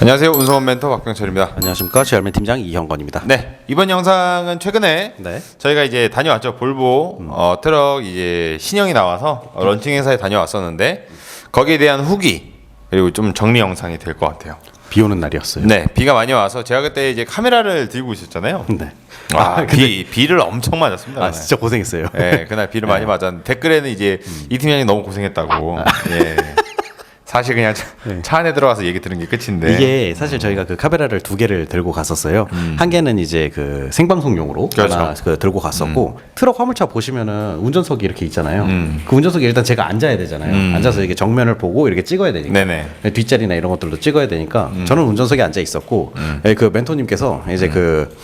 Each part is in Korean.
안녕하세요. 운송원 멘토 박병철입니다. 안녕하십니까. 제알맨 팀장 이형건입니다. 네, 이번 영상은 최근에 네. 저희가 이제 다녀왔죠. 볼보 트럭 이제 신형이 나와서 런칭 행사에 다녀왔었는데 거기에 대한 후기 그리고 좀 정리 영상이 될 것 같아요. 비 오는 날이었어요. 네, 비가 많이 와서 제가 그때 이제 카메라를 들고 있었잖아요. 네. 비를 엄청 맞았습니다. 아 그날. 진짜 고생했어요. 네, 그날 비를 많이 맞았는데 댓글에는 이제 이 팀장이 너무 고생했다고. 예. 사실 그냥 차 안에 들어가서 얘기 들은 게 끝인데 이게 사실 저희가 그 카메라를 두 개를 들고 갔었어요. 한 개는 이제 그 생방송용으로 그렇죠. 하나 그 들고 갔었고 트럭 화물차 보시면은 운전석이 이렇게 있잖아요. 그 운전석에 일단 제가 앉아야 되잖아요. 앉아서 이게 정면을 보고 이렇게 찍어야 되니까 네네. 뒷자리나 이런 것들도 찍어야 되니까 저는 운전석에 앉아 있었고 그 멘토님께서 이제 그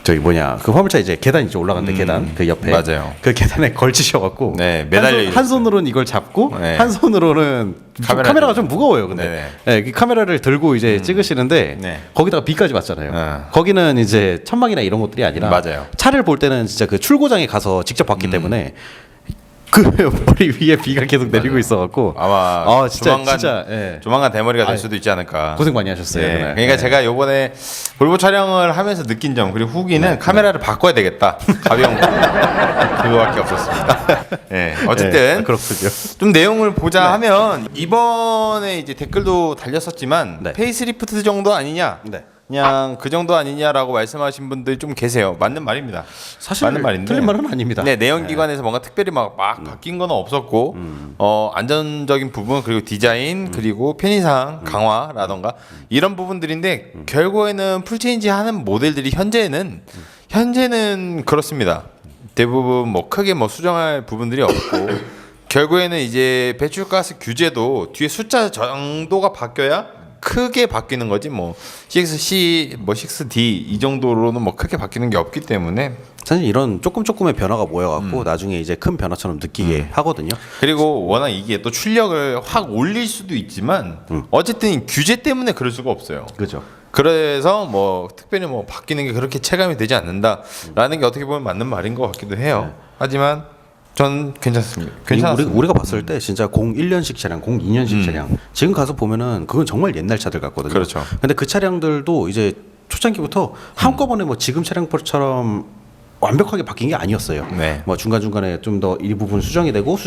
저기 뭐냐 그 화물차 이제 계단 이제 올라간데 계단 그 옆에 맞아요. 그 계단에 걸치셔갖고 네, 매달려 한 손으로는 이걸 잡고 네. 한 손으로는 카메라가 좀 무거워요. 근데 네네. 네, 그 카메라를 들고 이제 찍으시는데 네. 거기다가 비까지 왔잖아요. 거기는 이제 천막이나 이런 것들이 아니라 맞아요. 차를 볼 때는 진짜 그 출고장에 가서 직접 봤기 때문에 그 머리 위에 비가 계속 내리고 있어갖고 아마 조만간 예. 조만간 대머리가 될 수도 있지 않을까. 고생 많이 하셨어요. 네, 그날. 그러니까 네. 제가 요번에 볼보 촬영을 하면서 느낀 점 그리고 후기는 카메라를 바꿔야 되겠다. 가벼운 거 그거밖에 없었습니다. 네, 어쨌든 그렇군요. 좀 내용을 보자 하면 이번에 이제 댓글도 달렸었지만 네. 페이스리프트 정도 아니냐? 네. 그냥 그 정도 아니냐라고 말씀하신 분들이 좀 계세요. 맞는 말입니다. 사실 맞는 말인데 틀린 말은 아닙니다. 네, 내연기관에서 뭔가 특별히 막 바뀐 건 없었고 안전적인 부분 그리고 디자인 그리고 편의상 강화라던가 이런 부분들인데 결국에는 풀체인지 하는 모델들이 현재는 그렇습니다. 대부분 뭐 크게 뭐 수정할 부분들이 없고 결국에는 이제 배출가스 규제도 뒤에 숫자 정도가 바뀌어야 크게 바뀌는 거지 뭐 6C 뭐 6D 이 정도로는 뭐 크게 바뀌는 게 없기 때문에 사실 이런 조금의 변화가 모여갖고 나중에 이제 큰 변화처럼 느끼게 하거든요. 그리고 워낙 이게 또 출력을 확 올릴 수도 있지만 어쨌든 규제 때문에 그럴 수가 없어요. 그렇죠. 그래서 뭐 특별히 뭐 바뀌는 게 그렇게 체감이 되지 않는다라는 게 어떻게 보면 맞는 말인 것 같기도 해요. 하지만 전 괜찮습니다. 괜찮았습니다. 우리가 봤을 때 진짜 01년식 차량, 02년식 차량 지금 가서 보면은 그건 정말 옛날 차들 같거든요. 그렇죠. 근데 그 차량들도 이제 초창기부터 한꺼번에 뭐 지금 차량처럼 완벽하게 바뀐 게 아니었어요. 네. 뭐 중간중간에 좀 더 일부분 수정이 되고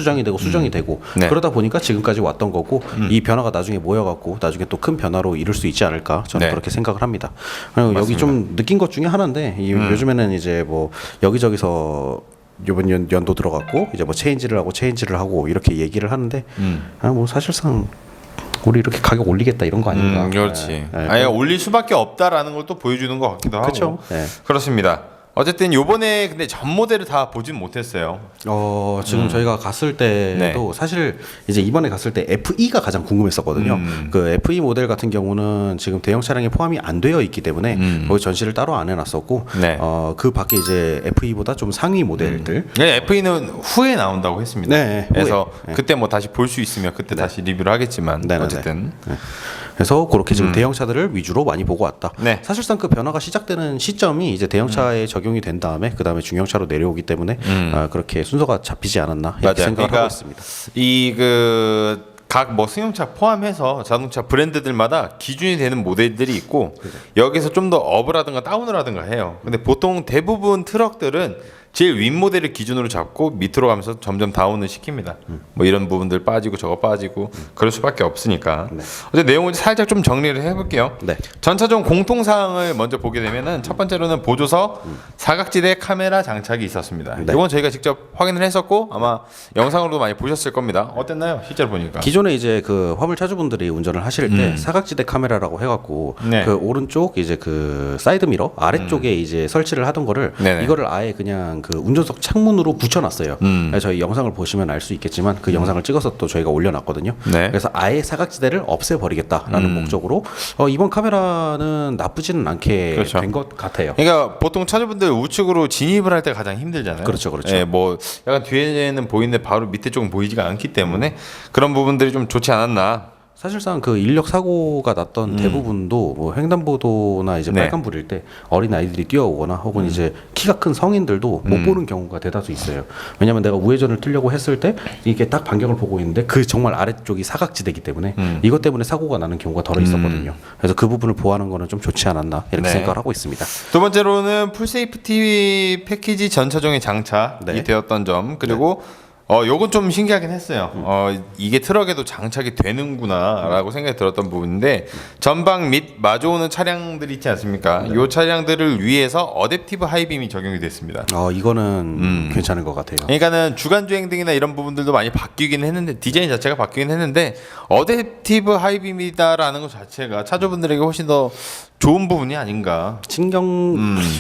네. 그러다 보니까 지금까지 왔던 거고 이 변화가 나중에 모여갖고 나중에 또 큰 변화로 이룰 수 있지 않을까 저는 네. 그렇게 생각을 합니다. 그리고 여기 좀 느낀 것 중에 하나인데 요즘에는 이제 뭐 여기저기서 이번 연도 들어갔고 이제 뭐 체인지를 하고 이렇게 얘기를 하는데 뭐 사실상 우리 이렇게 가격 올리겠다 이런 거 아닌가? 그렇지. 아예 올릴 수밖에 없다라는 걸 또 보여주는 것 같기도 하고. 그렇죠. 네. 그렇습니다. 어쨌든 요번에 근데 전 모델을 다 보진 못했어요. 지금 저희가 갔을 때도 사실 이제 이번에 갔을 때 FE가 가장 궁금했었거든요. 그 FE 모델 같은 경우는 지금 대형 차량에 포함이 안 되어 있기 때문에 거기 전시를 따로 안 해놨었고, 네. 그 밖에 이제 FE보다 좀 상위 모델들. 네, FE는 후에 나온다고 했습니다. 네, 그래서 후에. 그때 뭐 다시 볼 수 있으면 그때 다시 리뷰를 하겠지만 네네네. 어쨌든 그래서 그렇게 지금 대형차들을 위주로 많이 보고 왔다. 네. 사실상 그 변화가 시작되는 시점이 이제 대형차에 적용이 된 다음에 그 다음에 중형차로 내려오기 때문에 그렇게 순서가 잡히지 않았나 이렇게 맞아요. 생각을 그러니까 하고 있습니다. 이 그 각 뭐 승용차 포함해서 자동차 브랜드들마다 기준이 되는 모델들이 있고 여기서 좀 더 업을 하든가 다운을 하든가 해요. 근데 보통 대부분 트럭들은 제일 윗 모델을 기준으로 잡고 밑으로 가면서 점점 다운을 시킵니다. 뭐 이런 부분들 빠지고 저거 빠지고 그럴 수밖에 없으니까. 어제 내용을 살짝 좀 정리를 해볼게요. 네. 전차종 공통사항을 먼저 보게 되면은 첫 번째로는 보조석 사각지대 카메라 장착이 있었습니다. 네. 이건 저희가 직접 확인을 했었고 아마 영상으로도 많이 보셨을 겁니다. 어땠나요? 실제로 보니까. 기존에 이제 그 화물 차주분들이 운전을 하실 때 사각지대 카메라라고 해갖고 네. 그 오른쪽 이제 그 사이드 미러 아래쪽에 이제 설치를 하던 거를 네네. 이거를 아예 그냥 그 운전석 창문으로 붙여놨어요. 저희 영상을 보시면 알 수 있겠지만 그 영상을 찍어서 또 저희가 올려놨거든요. 네. 그래서 아예 사각지대를 없애버리겠다라는 목적으로 이번 카메라는 나쁘지는 않게 그렇죠. 된 것 같아요. 그러니까 보통 차주분들 우측으로 진입을 할 때 가장 힘들잖아요. 그렇죠, 그렇죠. 예, 뭐 약간 뒤에는 보이는데 바로 밑에 쪽은 보이지가 않기 때문에 그런 부분들이 좀 좋지 않았나. 사실상 그 인력 사고가 났던 대부분도 뭐 횡단보도나 이제 네. 빨간불일 때 어린 아이들이 뛰어오거나 혹은 이제 키가 큰 성인들도 못 보는 경우가 대다수 있어요. 왜냐하면 내가 우회전을 뜨려고 했을 때 이게 딱 반경을 보고 있는데 그 정말 아래쪽이 사각지대이기 때문에 이것 때문에 사고가 나는 경우가 덜어 있었거든요. 그래서 그 부분을 보호하는 거는 좀 좋지 않았나 이렇게 네. 생각을 하고 있습니다. 두 번째로는 풀세이프티 패키지 전 차종에 장착이 네. 되었던 점 그리고 요건 좀 신기하긴 했어요. 이게 트럭에도 장착이 되는구나라고 생각이 들었던 부분인데 전방 및 마주오는 차량들이 있지 않습니까? 이 차량들을 위해서 어댑티브 하이빔이 적용이 됐습니다. 이거는 괜찮은 것 같아요. 그러니까는 주간 주행 등이나 이런 부분들도 많이 바뀌긴 했는데 디자인 자체가 바뀌긴 했는데 어댑티브 하이빔이다라는 것 자체가 차주분들에게 훨씬 더 좋은 부분이 아닌가.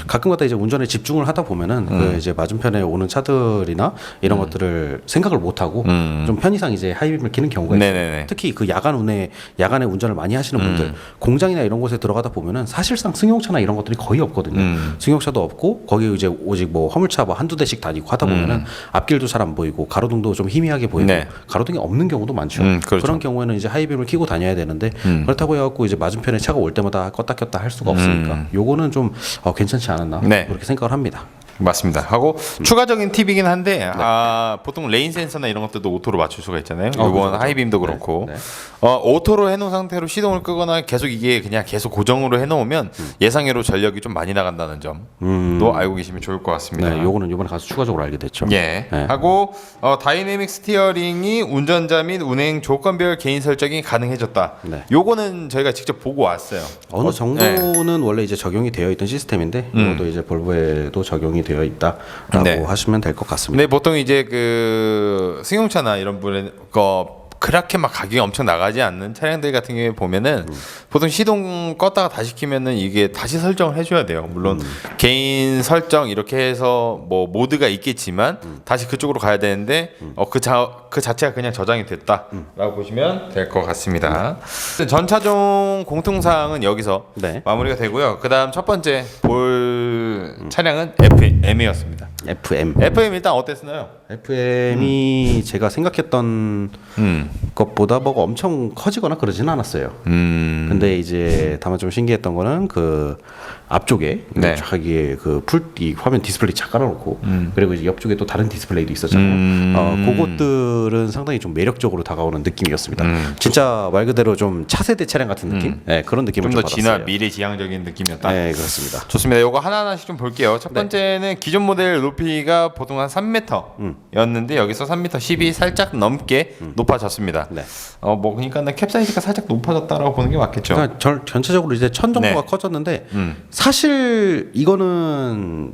가끔가다 이제 운전에 집중을 하다 보면은 그 이제 맞은편에 오는 차들이나 이런 것들을 생각을 못 하고 좀 편의상 이제 하이빔을 켜는 경우가 있어요. 네네네. 특히 그 야간에 운전을 많이 하시는 분들 공장이나 이런 곳에 들어가다 보면은 사실상 승용차나 이런 것들이 거의 없거든요. 승용차도 없고 거기 이제 오직 뭐 화물차 뭐 한두 대씩 다니고 하다 보면은 앞길도 잘 안 보이고 가로등도 좀 희미하게 보이고 네. 가로등이 없는 경우도 많죠. 그렇죠. 그런 경우에는 이제 하이빔을 켜고 다녀야 되는데 그렇다고 해갖고 이제 맞은편에 차가 올 때마다 껐다 켰다 할 수가 없으니까 요거는 좀 괜찮지 않았나 네. 그렇게 생각을 합니다. 맞습니다. 하고 추가적인 팁이긴 한데 보통 레인 센서나 이런 것들도 오토로 맞출 수가 있잖아요. 이번 그렇죠. 하이빔도 그렇고 네. 오토로 해놓은 상태로 시동을 끄거나 계속 이게 그냥 계속 고정으로 해놓으면 예상외로 전력이 좀 많이 나간다는 점도 알고 계시면 좋을 것 같습니다. 네, 요거는 이번에 가서 추가적으로 알게 됐죠. 예. 네. 하고 다이내믹 스티어링이 운전자 및 운행 조건별 개인 설정이 가능해졌다. 네. 요거는 저희가 직접 보고 왔어요. 어느 정도는 원래 이제 적용이 되어 있던 시스템인데 이것도 이제 볼보에도 적용이 되어 있다라고 네. 하시면 될 것 같습니다. 근데 보통 이제 그 승용차나 이런 분의 그렇게 막 가격이 엄청 나가지 않는 차량들 같은 경우에 보면은 보통 시동 껐다가 다시 켜면은 이게 다시 설정을 해줘야 돼요. 물론 개인 설정 이렇게 해서 뭐 모드가 있겠지만 다시 그쪽으로 가야 되는데 그 자체가 그냥 저장이 됐다라고 보시면 될 것 같습니다. 전 차종 공통사항은 여기서 네. 마무리가 되고요. 그다음 첫 번째 볼 차량은 FM이었습니다. FM 일단 어땠나요? FM이 제가 생각했던 것보다 뭐가 엄청 커지거나 그러지는 않았어요. 근데 이제 다만 좀 신기했던 거는 그 앞쪽에 네. 자기의 이 화면 디스플레이 착 깔아놓고 그리고 이제 옆쪽에 또 다른 디스플레이도 있었잖아요. 그것들은 상당히 좀 매력적으로 다가오는 느낌이었습니다. 진짜 말 그대로 좀 차세대 차량 같은 느낌? 네, 그런 느낌을 좀 좀 더 진화 받았어요. 미래지향적인 느낌이었다. 네, 그렇습니다. 좋습니다. 이거 하나하나씩 좀 볼게요. 첫 번째는 기존 모델 높이가 보통 한 3m였는데 여기서 3m 10이 살짝 넘게 높아졌습니다. 네. 뭐 그러니까 캡사이즈가 살짝 높아졌다라고 보는 게 맞겠죠. 그러니까 전체적으로 이제 천 정도가 네. 커졌는데 사실 이거는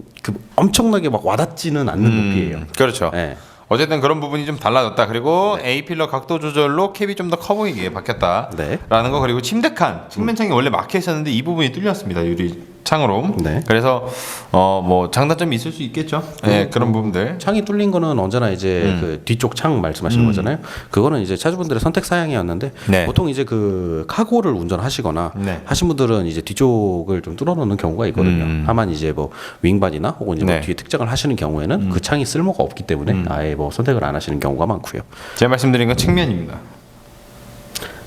엄청나게 막 와닿지는 않는 높이예요. 그렇죠. 네. 어쨌든 그런 부분이 좀 달라졌다. 그리고 A 필러 각도 조절로 캡이 좀 더 커 보이게 바뀌었다라는 네. 거. 그리고 침대칸 측면창이 원래 막혀 있었는데 이 부분이 뚫렸습니다. 유리 창으로. 네. 그래서 뭐 장단점이 있을 수 있겠죠. 네, 그런 부분들. 창이 뚫린 거는 언제나 이제 그 뒤쪽 창 말씀하시는 거잖아요. 그거는 이제 차주분들의 선택 사양이었는데 네. 보통 이제 그 카고를 운전하시거나 네. 하신 분들은 이제 뒤쪽을 좀 뚫어놓는 경우가 있거든요. 다만 이제 뭐 윙반이나 혹은 이제 뭐 네. 뒤에 특장을 하시는 경우에는 그 창이 쓸모가 없기 때문에 아예 뭐 선택을 안 하시는 경우가 많고요. 제가 말씀드린 건 측면입니다.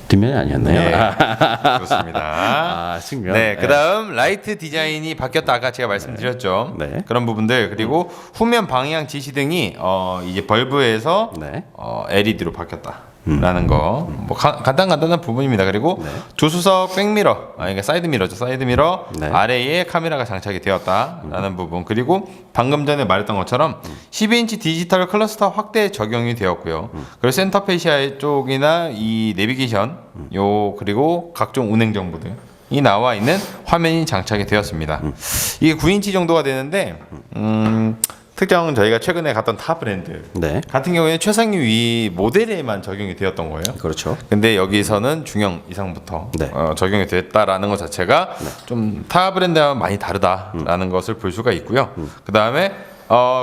뒷면이 아니었나요? 네. 그렇습니다. 측면. 네, 그다음 라이트 디자인이 바뀌었다 아까 제가 말씀드렸죠. 네. 그런 부분들 그리고 후면 방향 지시등이 이제 벌브에서 네. LED로 바뀌었다. 라는 거, 뭐 간단한 부분입니다. 그리고 조수석 백미러, 그러니까 사이드 미러죠. 사이드 미러 네. 아래에 카메라가 장착이 되었다라는 부분. 그리고 방금 전에 말했던 것처럼 12인치 디지털 클러스터 확대 적용이 되었고요. 그리고 센터 페시아 쪽이나 이 내비게이션, 그리고 각종 운행 정보들. 이 나와 있는 화면이 장착이 되었습니다. 이게 9인치 정도가 되는데 특정 저희가 최근에 갔던 타 브랜드 네. 같은 경우에는 최상위 모델에만 적용이 되었던 거예요. 그렇죠. 근데 여기서는 중형 이상부터 네. 적용이 됐다라는 것 자체가 좀 타 브랜드와 많이 다르다라는 것을 볼 수가 있고요. 그 다음에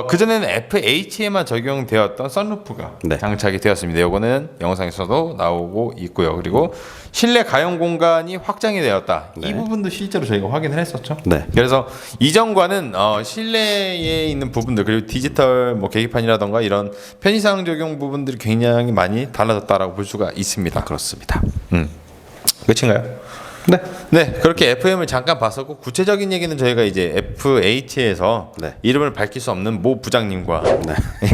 그전에는 FH에만 적용되었던 선루프가 네. 장착이 되었습니다. 이거는 영상에서도 나오고 있고요. 그리고 실내 가용 공간이 확장이 되었다. 네. 이 부분도 실제로 저희가 확인을 했었죠. 네. 그래서 이전과는 실내에 있는 부분들 그리고 디지털 뭐 계기판이라던가 이런 편의상 적용 부분들이 굉장히 많이 달라졌다라고 볼 수가 있습니다. 그렇습니다. 끝인가요? 네. 네, 그렇게 FM을 잠깐 봤었고 구체적인 얘기는 저희가 이제 FH에서 네. 이름을 밝힐 수 없는 모 부장님과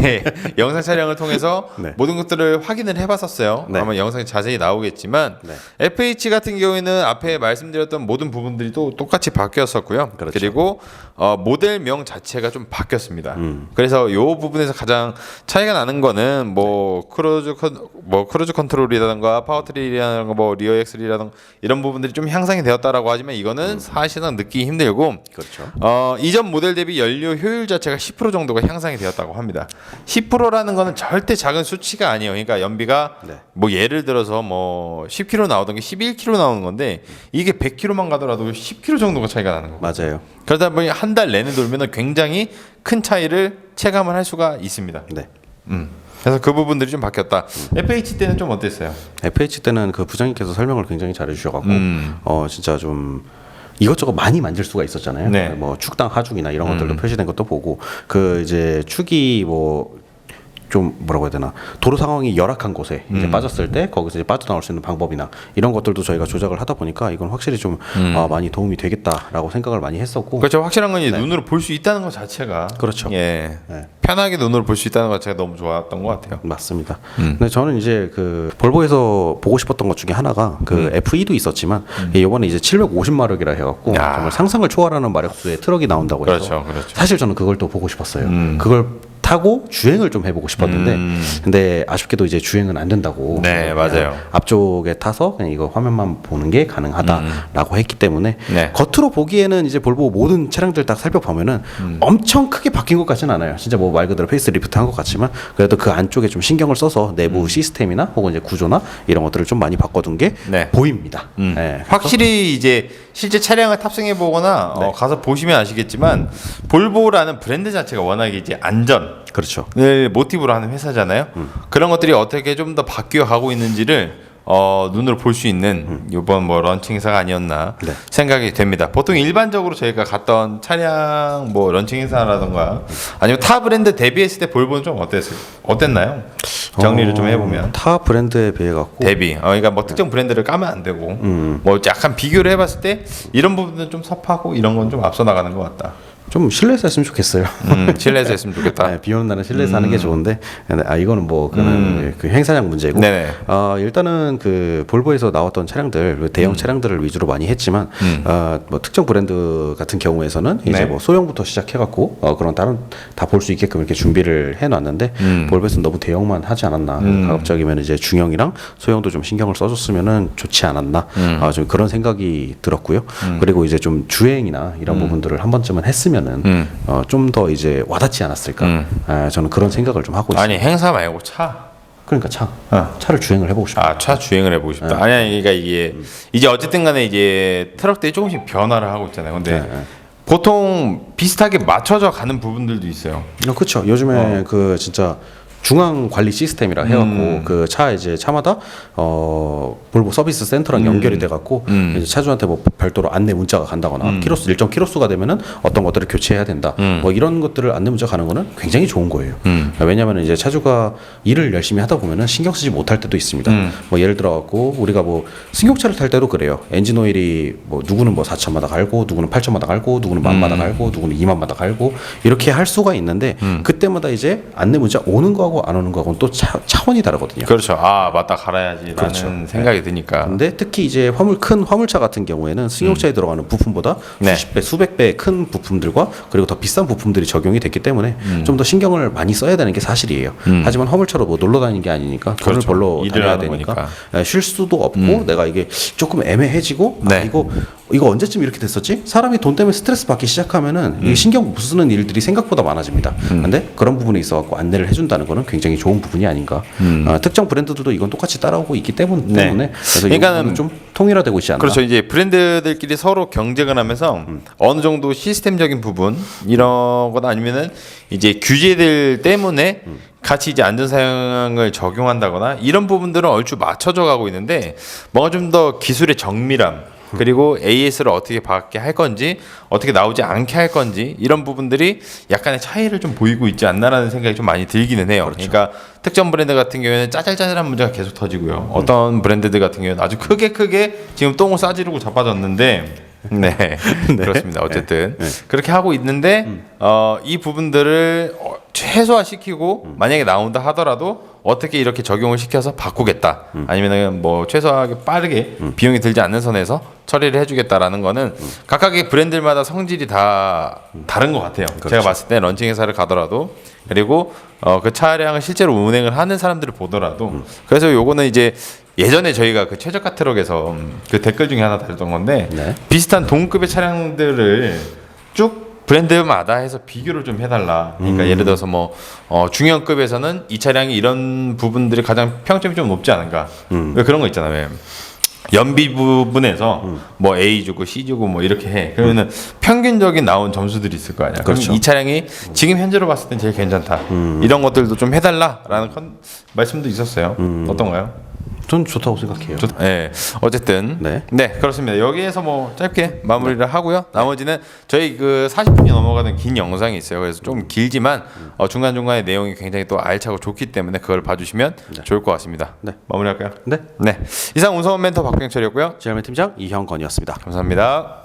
예, 영상 촬영을 통해서 네. 모든 것들을 확인을 해봤었어요. 네. 아마 영상이 자세히 나오겠지만 네. FH 같은 경우에는 앞에 말씀드렸던 모든 부분들이 또 똑같이 바뀌었었고요. 그렇죠. 그리고 모델명 자체가 좀 바뀌었습니다. 그래서 이 부분에서 가장 차이가 나는 거는 뭐 크루즈 컨트롤이라든가 파워트릴이라든가 뭐 리어 엑셀이라든가 이런 부분들이 좀 향상이 되었다라고 하지만 이거는 사실상 느끼기 힘들고 그렇죠. 이전 모델 대비 연료 효율 자체가 10% 정도가 향상이 되었다고 합니다. 10%라는 거는 절대 작은 수치가 아니에요. 그러니까 연비가 네. 뭐 예를 들어서 뭐 10km 나오던 게 11km 나오는 건데 이게 100km만 가더라도 10km 정도가 차이가 나는 거예요. 맞아요. 그러다 보니 한 달 내내 돌면 굉장히 큰 차이를 체감을 할 수가 있습니다. 네. 그래서 그 부분들이 좀 바뀌었다. FH 때는 좀 어땠어요? FH 때는 그 부장님께서 설명을 굉장히 잘해주셔갖고 진짜 좀 이것저것 많이 만질 수가 있었잖아요. 네. 뭐 축당 하중이나 이런 것들도 표시된 것도 보고 그 이제 축이 뭐 좀 뭐라고 해야 되나 도로 상황이 열악한 곳에 이제 빠졌을 때 거기서 이제 빠져나올 수 있는 방법이나 이런 것들도 저희가 조작을 하다 보니까 이건 확실히 좀 많이 도움이 되겠다라고 생각을 많이 했었고 그렇죠. 확실한 건 이제 네. 눈으로 볼 수 있다는 것 자체가 그렇죠. 예, 네. 편하게 눈으로 볼 수 있다는 것 자체가 너무 좋았던 것 같아요. 맞습니다. 근데 저는 이제 그 볼보에서 보고 싶었던 것 중에 하나가 그 F2도 있었지만 이번에 이제 750마력이라 해갖고 야. 정말 상상을 초월하는 마력수의 트럭이 나온다고 해서 그렇죠, 그렇죠. 사실 저는 그걸 또 보고 싶었어요. 그걸 타고 주행을 좀 해보고 싶었는데 근데 아쉽게도 이제 주행은 안 된다고. 네, 맞아요. 앞쪽에 타서 그냥 이거 화면만 보는 게 가능하다라고 했기 때문에 네. 겉으로 보기에는 이제 볼보 모든 차량들 딱 살펴보면은 엄청 크게 바뀐 것 같지는 않아요. 진짜 뭐 말 그대로 페이스리프트 한 것 같지만 그래도 그 안쪽에 좀 신경을 써서 내부 시스템이나 혹은 이제 구조나 이런 것들을 좀 많이 바꿔둔 게 네. 보입니다. 네, 확실히 이제 실제 차량을 탑승해 보거나 네. 가서 보시면 아시겠지만 볼보라는 브랜드 자체가 워낙에 이제 안전을 그렇죠. 모티브로 하는 회사잖아요. 그런 것들이 어떻게 좀 더 바뀌어 가고 있는지를 눈으로 볼 수 있는 이번 뭐 런칭 행사가 아니었나 네. 생각이 됩니다. 보통 일반적으로 저희가 갔던 차량 뭐 런칭 행사라던가 아니면 타 브랜드 대비했을 때 볼보는 좀 어땠나요? 정리를 좀 해보면 타 브랜드에 비해 갖고 대비. 그러니까 뭐 특정 브랜드를 까면 안 되고 뭐 약간 비교를 해봤을 때 이런 부분은 좀 섭하고 이런 건 좀 앞서 나가는 것 같다. 좀 실내에서 했으면 좋겠어요. 실내에서 했으면 좋겠다. 네, 비 오는 날은 실내에서 하는 게 좋은데 이거는 뭐 그는 그 행사장 문제고 네네. 일단은 그 볼보에서 나왔던 차량들 대형 차량들을 위주로 많이 했지만 뭐 특정 브랜드 같은 경우에서는 이제 네. 뭐 소형부터 시작해갖고 그런 다른 다 볼 수 있게끔 이렇게 준비를 해놨는데 볼보에서는 너무 대형만 하지 않았나 가급적이면 이제 중형이랑 소형도 좀 신경을 써줬으면은 좋지 않았나 좀 그런 생각이 들었고요. 그리고 이제 좀 주행이나 이런 부분들을 한 번쯤은 했으면 좀 더 이제 와닿지 않았을까. 저는 그런 생각을 좀 하고 있어요. 아니 행사 말고 차. 그러니까 차를 주행을 해보고 싶어요. 차 주행을 해보고 싶다. 아니 그러니까 이게 이제 어쨌든 간에 이제 트럭들이 조금씩 변화를 하고 있잖아요. 근데 보통 비슷하게 맞춰져 가는 부분들도 있어요. 그렇죠. 요즘에 그 진짜 중앙 관리 시스템이라 해갖고 그 차 이제 차마다 볼보 서비스 센터랑 연결이 돼갖고 이제 차주한테 뭐 별도로 안내 문자가 간다거나 키로수 일정 키로수가 되면은 어떤 것들을 교체해야 된다. 뭐 이런 것들을 안내 문자 가는 거는 굉장히 좋은 거예요. 왜냐하면 이제 차주가 일을 열심히 하다 보면은 신경 쓰지 못할 때도 있습니다. 뭐 예를 들어갖고 우리가 뭐 승용차를 탈 때도 그래요. 엔진 오일이 뭐 누구는 뭐 4천마다 갈고 누구는 8천마다 갈고 누구는 10,000마다 갈고 누구는 20,000마다 갈고 이렇게 할 수가 있는데 그때마다 이제 안내 문자 오는 거하고 안 오는 거하고는 또 차원이 다르거든요. 그렇죠. 아 맞다 갈아야지라는 그렇죠. 생각이 드니까. 근데 특히 이제 큰 화물차 같은 경우에는 승용차에 들어가는 부품보다 네. 수십 배, 수백 배 큰 부품들과 그리고 더 비싼 부품들이 적용이 됐기 때문에 좀 더 신경을 많이 써야 되는 게 사실이에요. 하지만 화물차로 뭐 놀러 다니는 게 아니니까 돈을 그렇죠. 벌러 일을 다녀야 하는 되니까 거니까. 쉴 수도 없고 내가 이게 조금 애매해지고 네. 이거 언제쯤 이렇게 됐었지? 사람이 돈 때문에 스트레스 받기 시작하면은 이게 신경 못 쓰는 일들이 생각보다 많아집니다. 근데 그런 부분에 있어갖고 안내를 해준다는 거는 굉장히 좋은 부분이 아닌가. 특정 브랜드들도 이건 똑같이 따라오고 있기 때문에 그래서 이 부분은 좀 통일화되고 있지 않나. 그렇죠. 이제 브랜드들끼리 서로 경쟁을 하면서 어느 정도 시스템적인 부분 이런 것 아니면은 이제 규제들 때문에 같이 이제 안전사양을 적용한다거나 이런 부분들은 얼추 맞춰져 가고 있는데 뭔가 좀 더 기술의 정밀함 그리고 AS를 어떻게 받게 할 건지 어떻게 나오지 않게 할 건지 이런 부분들이 약간의 차이를 좀 보이고 있지 않나라는 생각이 좀 많이 들기는 해요. 그러니까 특정 브랜드 같은 경우에는 짜잘짜잘한 문제가 계속 터지고요. 어떤 브랜드들 같은 경우는 아주 크게 지금 똥을 싸지르고 자빠졌는데 네, 그렇습니다. 어쨌든 그렇게 하고 있는데 이 부분들을 최소화시키고 만약에 나온다 하더라도 어떻게 이렇게 적용을 시켜서 바꾸겠다 아니면은 뭐 최소화하게 빠르게 비용이 들지 않는 선에서 처리를 해주겠다라는 거는 각각의 브랜드마다 성질이 다 다른 것 같아요. 제가 봤을 때 런칭 회사를 가더라도 그리고 그 차량을 실제로 운행을 하는 사람들을 보더라도 그래서 요거는 이제 예전에 저희가 그 최저가 트럭에서 그 댓글 중에 하나 달렸던 건데 비슷한 동급의 차량들을 쭉 브랜드마다 해서 비교를 좀 해달라. 그러니까 예를 들어서 뭐 중형급에서는 이 차량이 이런 부분들이 가장 평점이 좀 높지 않은가. 왜 그런 거 있잖아요. 왜 연비 부분에서 뭐 A 주고 C 주고 뭐 이렇게 해. 그러면은 평균적인 나온 점수들이 있을 거 아니야. 그렇죠. 그럼 이 차량이 지금 현재로 봤을 땐 제일 괜찮다. 이런 것들도 좀 해달라라는 말씀도 있었어요. 어떤가요? 전 좋다고 생각해요. 네, 어쨌든 네 그렇습니다. 여기에서 뭐 짧게 마무리를 하고요. 나머지는 저희 그 40분이 넘어가는 긴 영상이 있어요. 그래서 좀 길지만 중간 중간에 내용이 굉장히 또 알차고 좋기 때문에 그걸 봐주시면 좋을 것 같습니다. 네, 마무리할까요? 네. 이상 운송원 멘토 박병철이었고요. 제알맨 팀장 이형건이었습니다. 감사합니다.